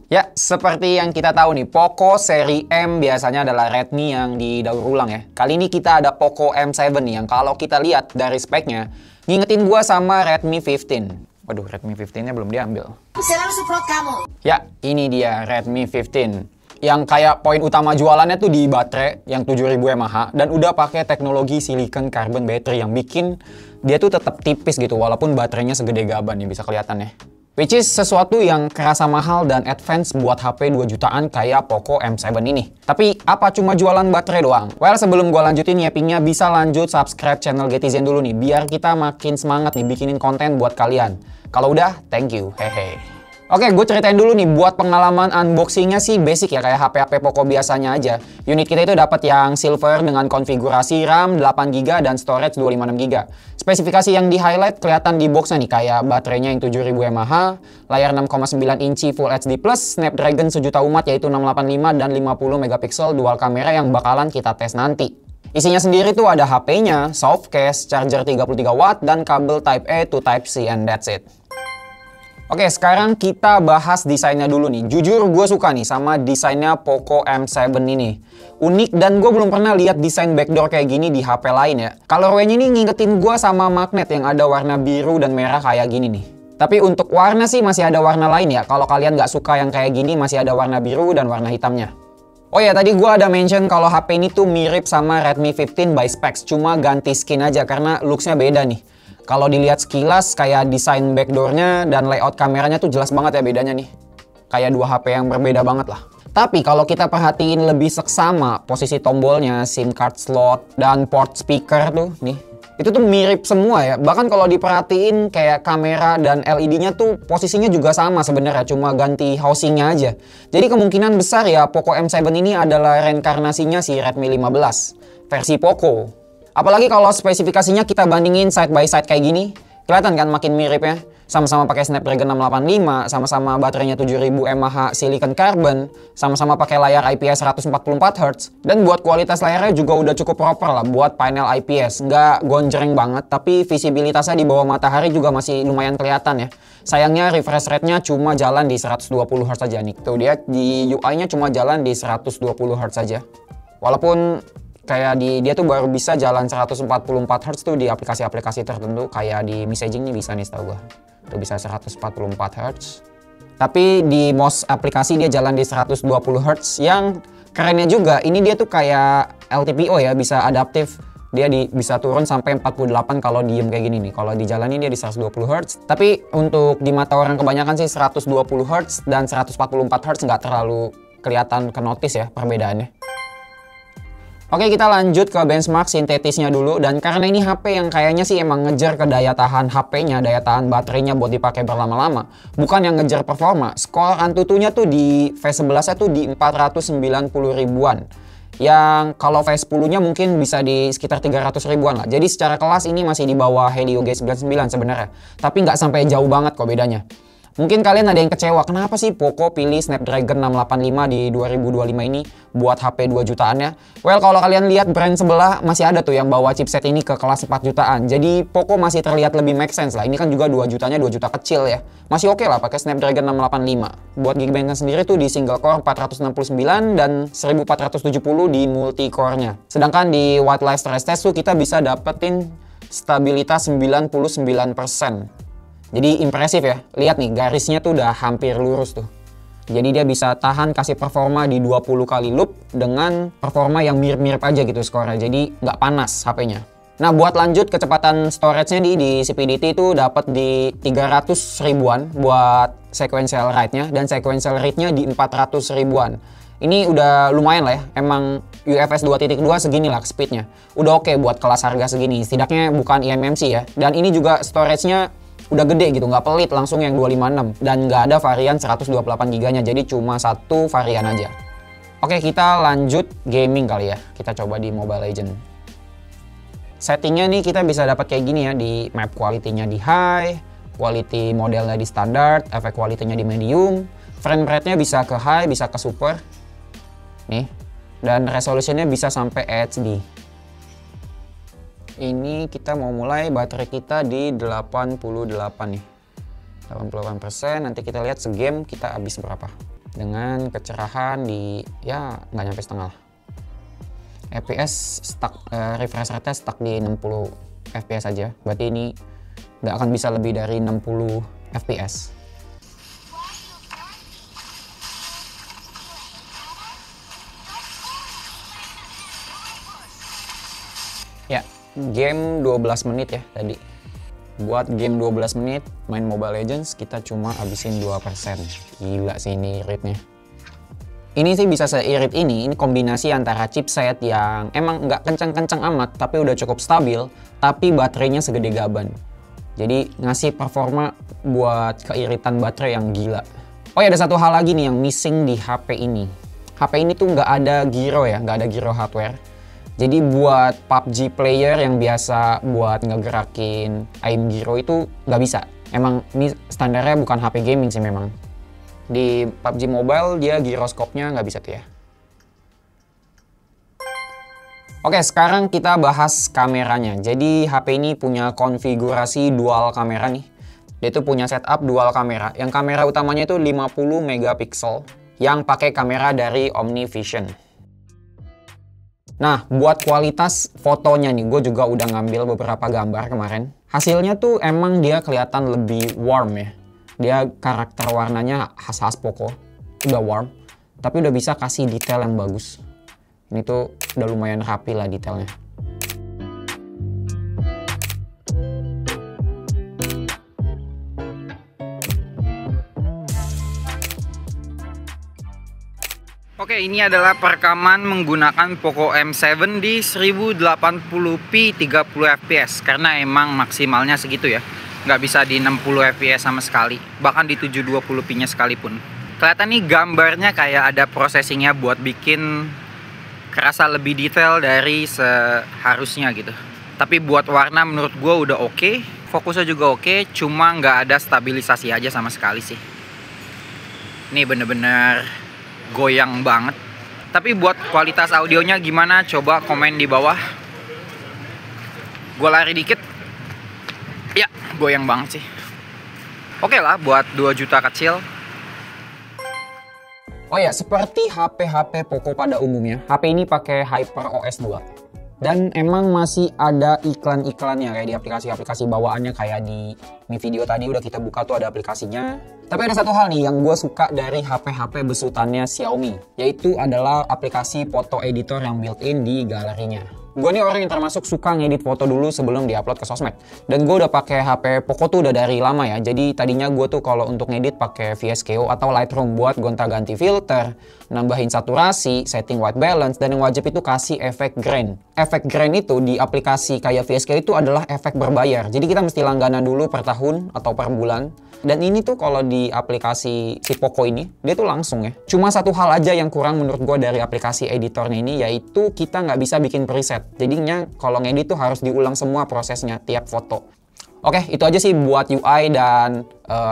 Ya, seperti yang kita tahu nih, Poco seri M biasanya adalah Redmi yang didaur ulang ya. Kali ini kita ada Poco M7 nih, yang kalau kita lihat dari speknya, ngingetin gua sama Redmi 15. Waduh, Redmi 15-nya belum diambil. Selalu support kamu. Ya, ini dia Redmi 15. Yang kayak poin utama jualannya tuh di baterai yang 7000 mAh dan udah pakai teknologi silicon carbon battery yang bikin dia tuh tetap tipis gitu walaupun baterainya segede gaban nih, bisa kelihatan ya. Which is sesuatu yang kerasa mahal dan advance buat HP 2 jutaan kayak Poco M7 ini. Tapi apa cuma jualan baterai doang? Well, sebelum gua lanjutin nyiapinnya, bisa lanjut subscribe channel Getizen dulu nih, biar kita makin semangat nih bikinin konten buat kalian. Kalau udah, thank you. Hehe. Oke, gue ceritain dulu nih, buat pengalaman unboxingnya sih basic ya, kayak HP-HP Poco biasanya aja. Unit kita itu dapat yang silver dengan konfigurasi RAM 8GB dan storage 256GB. Spesifikasi yang di-highlight kelihatan di boxnya nih, kayak baterainya yang 7000 mAh, layar 6,9 inci Full HD+, Snapdragon sejuta umat yaitu 685 dan 50 megapiksel dual kamera yang bakalan kita tes nanti. Isinya sendiri tuh ada HP-nya, soft case, charger 33 watt, dan kabel Type-A to Type-C, and that's it. Oke, sekarang kita bahas desainnya dulu nih. Jujur gue suka nih sama desainnya Poco M7 ini. Unik dan gue belum pernah lihat desain backdoor kayak gini di HP lain ya. Colorway-nya ini ngingetin gue sama magnet yang ada warna biru dan merah kayak gini nih. Tapi untuk warna sih masih ada warna lain ya. Kalau kalian nggak suka yang kayak gini masih ada warna biru dan warna hitamnya. Oh ya, tadi gue ada mention kalau HP ini tuh mirip sama Redmi 15 by specs. Cuma ganti skin aja karena looks-nya beda nih. Kalau dilihat sekilas kayak desain backdoornya dan layout kameranya tuh jelas banget ya bedanya nih. Kayak dua HP yang berbeda banget lah. Tapi kalau kita perhatiin lebih seksama, posisi tombolnya, SIM card slot, dan port speaker tuh nih. Itu tuh mirip semua ya. Bahkan kalau diperhatiin kayak kamera dan LED-nya tuh posisinya juga sama sebenarnya. Cuma ganti housingnya aja. Jadi kemungkinan besar ya Poco M7 ini adalah reinkarnasinya si Redmi 15 versi Poco. Apalagi kalau spesifikasinya kita bandingin side by side kayak gini, kelihatan kan makin mirip ya. Sama-sama pakai Snapdragon 685, sama-sama baterainya 7000 mAh silicon carbon, sama-sama pakai layar IPS 144Hz, dan buat kualitas layarnya juga udah cukup proper lah buat panel IPS. Nggak gonjreng banget, tapi visibilitasnya di bawah matahari juga masih lumayan kelihatan ya. Sayangnya refresh rate-nya cuma jalan di 120Hz aja nih. Tuh dia di UI-nya cuma jalan di 120Hz saja. Walaupun kayak dia tuh baru bisa jalan 144Hz tuh di aplikasi-aplikasi tertentu, kayak di messaging nih bisa nih setahu gua. Tuh bisa 144Hz. Tapi di most aplikasi dia jalan di 120Hz. Yang kerennya juga, ini dia tuh kayak LTPO ya, bisa adaptif. Dia bisa turun sampai 48 kalau diem kayak gini nih. Kalau dijalanin dia di 120Hz. Tapi untuk di mata orang kebanyakan sih 120Hz dan 144Hz nggak terlalu kelihatan ke notice ya perbedaannya. Oke, kita lanjut ke benchmark sintetisnya dulu. Dan karena ini HP yang kayaknya sih emang ngejar ke daya tahan HP-nya, daya tahan baterainya buat dipakai berlama-lama, bukan yang ngejar performa. Skor Antutunya tuh di V11-nya tuh di 490 ribuan. Yang kalau V10-nya mungkin bisa di sekitar 300 ribuan lah. Jadi secara kelas ini masih di bawah Helio G99 sebenarnya. Tapi nggak sampai jauh banget kok bedanya. Mungkin kalian ada yang kecewa, kenapa sih Poco pilih Snapdragon 685 di 2025 ini buat HP 2 jutaannya? Well, kalau kalian lihat brand sebelah masih ada tuh yang bawa chipset ini ke kelas 4 jutaan. Jadi Poco masih terlihat lebih make sense lah. Ini kan juga 2 jutanya 2 juta kecil ya. Masih oke lah pakai Snapdragon 685. Buat Geekbench sendiri tuh di single core 469 dan 1470 di multi core-nya. Sedangkan di wildlife stress test tuh kita bisa dapetin stabilitas 99%. Jadi impresif ya, lihat nih garisnya tuh udah hampir lurus tuh. Jadi dia bisa tahan kasih performa di 20 kali loop dengan performa yang mirip-mirip aja gitu skornya. Jadi nggak panas HP-nya. Nah, buat lanjut kecepatan storage-nya di CPDT itu dapat di 300 ribuan buat sequential write-nya dan sequential read-nya di 400 ribuan. Ini udah lumayan lah ya, emang UFS 2.2 segini lah speed-nya. Udah oke buat kelas harga segini, setidaknya bukan eMMC ya. Dan ini juga storage-nya udah gede gitu, nggak pelit langsung yang 256 dan nggak ada varian 128GB nya, jadi cuma satu varian aja. Oke, kita lanjut gaming kali ya, kita coba di Mobile Legends. Settingnya nih kita bisa dapat kayak gini ya, di map quality-nya di high, quality modelnya di standard, efek quality-nya di medium, frame rate-nya bisa ke high, bisa ke super nih, dan resolutionnya bisa sampai HD. Ini kita mau mulai, baterai kita di 88 nih, 88%. Nanti kita lihat segame kita habis berapa. dengan kecerahan di ya nggak nyampe setengah. FPS stuck, refresh rate stuck di 60 fps aja, berarti ini nggak akan bisa lebih dari 60 fps. Ya, game 12 menit ya tadi. Buat game 12 menit main Mobile Legends kita cuma habisin 2%. Gila sih ini iritnya. Ini sih bisa seirit ini kombinasi antara chipset yang emang nggak kencang-kencang amat tapi udah cukup stabil, tapi baterainya segede gaban. Jadi ngasih performa buat keiritan baterai yang gila. Oh ya, ada satu hal lagi nih yang missing di HP ini. HP ini tuh nggak ada gyro ya, nggak ada gyro hardware. Jadi buat PUBG player yang biasa buat ngegerakin aim gyro itu nggak bisa. Emang ini standarnya bukan HP gaming sih memang. Di PUBG Mobile dia gyroskopnya nggak bisa tuh ya. Oke, sekarang kita bahas kameranya. Jadi HP ini punya konfigurasi dual kamera nih. Dia tuh punya setup dual kamera. Yang kamera utamanya itu 50 megapiksel yang pakai kamera dari OmniVision. Nah, buat kualitas fotonya nih, gue juga udah ngambil beberapa gambar kemarin. Hasilnya tuh emang dia kelihatan lebih warm ya. Dia karakter warnanya khas-khas Poco, udah warm. Tapi udah bisa kasih detail yang bagus. Ini tuh udah lumayan rapi lah detailnya. Oke, ini adalah perekaman menggunakan Poco M7 di 1080p 30 fps karena emang maksimalnya segitu ya, nggak bisa di 60 fps sama sekali, bahkan di 720p nya sekalipun. Kelihatan nih gambarnya kayak ada processingnya buat bikin kerasa lebih detail dari seharusnya gitu. Tapi buat warna menurut gue udah oke, fokusnya juga oke, cuma nggak ada stabilisasi aja sama sekali sih. Ini bener-bener goyang banget. Tapi buat kualitas audionya gimana? Coba komen di bawah. Gue lari dikit. Ya, goyang banget sih. Oke lah buat 2 juta kecil. Oh ya, seperti HP-HP Poco pada umumnya, HP ini pakai HyperOS 2. Dan emang masih ada iklan-iklannya kayak di aplikasi-aplikasi bawaannya, kayak di video tadi udah kita buka tuh ada aplikasinya. Tapi ada satu hal nih yang gue suka dari HP-HP besutannya Xiaomi, yaitu adalah aplikasi foto editor yang built-in di galerinya. Gue nih orang yang termasuk suka ngedit foto dulu sebelum diupload ke sosmed. Dan gue udah pakai HP Poco tuh udah dari lama ya. Jadi tadinya gue tuh kalau untuk ngedit pakai VSCO atau Lightroom buat gonta-ganti filter, nambahin saturasi, setting white balance, dan yang wajib itu kasih efek grain. Efek grain itu di aplikasi kayak VSCO itu adalah efek berbayar. Jadi kita mesti langganan dulu per tahun atau per bulan. Dan ini tuh kalau di aplikasi si Poco ini, dia tuh langsung ya. Cuma satu hal aja yang kurang menurut gue dari aplikasi editornya ini, yaitu kita nggak bisa bikin preset. Jadinya kalau ngedit tuh harus diulang semua prosesnya tiap foto. Oke, itu aja sih buat UI dan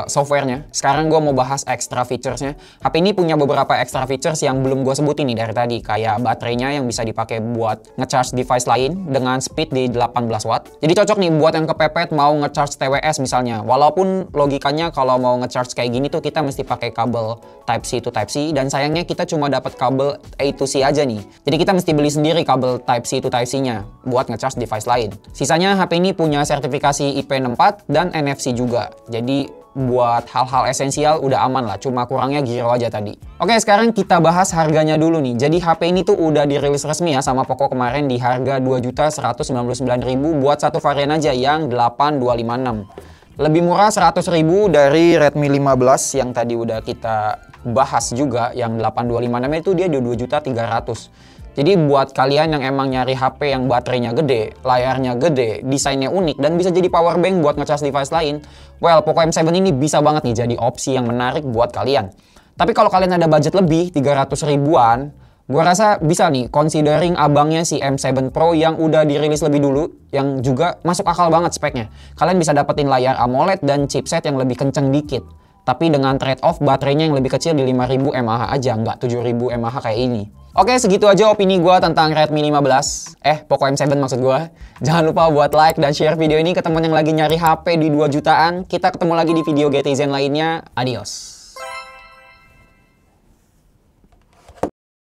softwarenya. Sekarang gue mau bahas extra featuresnya. HP ini punya beberapa extra features yang belum gue sebutin nih dari tadi. Kayak baterainya yang bisa dipakai buat nge-charge device lain dengan speed di 18 watt. Jadi cocok nih buat yang kepepet mau nge-charge TWS misalnya. Walaupun logikanya kalau mau nge-charge kayak gini tuh kita mesti pakai kabel Type-C to Type-C. Dan sayangnya kita cuma dapat kabel A to C aja nih. Jadi kita mesti beli sendiri kabel Type-C to Type-C-nya buat nge-charge device lain. Sisanya HP ini punya sertifikasi IP64 dan NFC juga. Jadi buat hal-hal esensial udah aman lah, cuma kurangnya gyro aja tadi. Oke, sekarang kita bahas harganya dulu nih. Jadi HP ini tuh udah dirilis resmi ya sama Poco kemarin di harga 2.199.000 buat satu varian aja yang 8256. Lebih murah 100.000 dari Redmi 15 yang tadi udah kita bahas juga, yang 8256 itu dia di 2.300.000. Jadi buat kalian yang emang nyari HP yang baterainya gede, layarnya gede, desainnya unik, dan bisa jadi power bank buat ngecas device lain, well, Poco M7 ini bisa banget nih jadi opsi yang menarik buat kalian. Tapi kalau kalian ada budget lebih, 300 ribuan, gue rasa bisa nih considering abangnya si M7 Pro yang udah dirilis lebih dulu, yang juga masuk akal banget speknya. Kalian bisa dapetin layar AMOLED dan chipset yang lebih kenceng dikit. Tapi dengan trade-off baterainya yang lebih kecil di 5000 mAh aja, nggak 7000 mAh kayak ini. Oke, segitu aja opini gue tentang Redmi 15. Poco M7 maksud gue. Jangan lupa buat like dan share video ini ke teman yang lagi nyari HP di 2 jutaan. Kita ketemu lagi di video Getizen lainnya. Adios.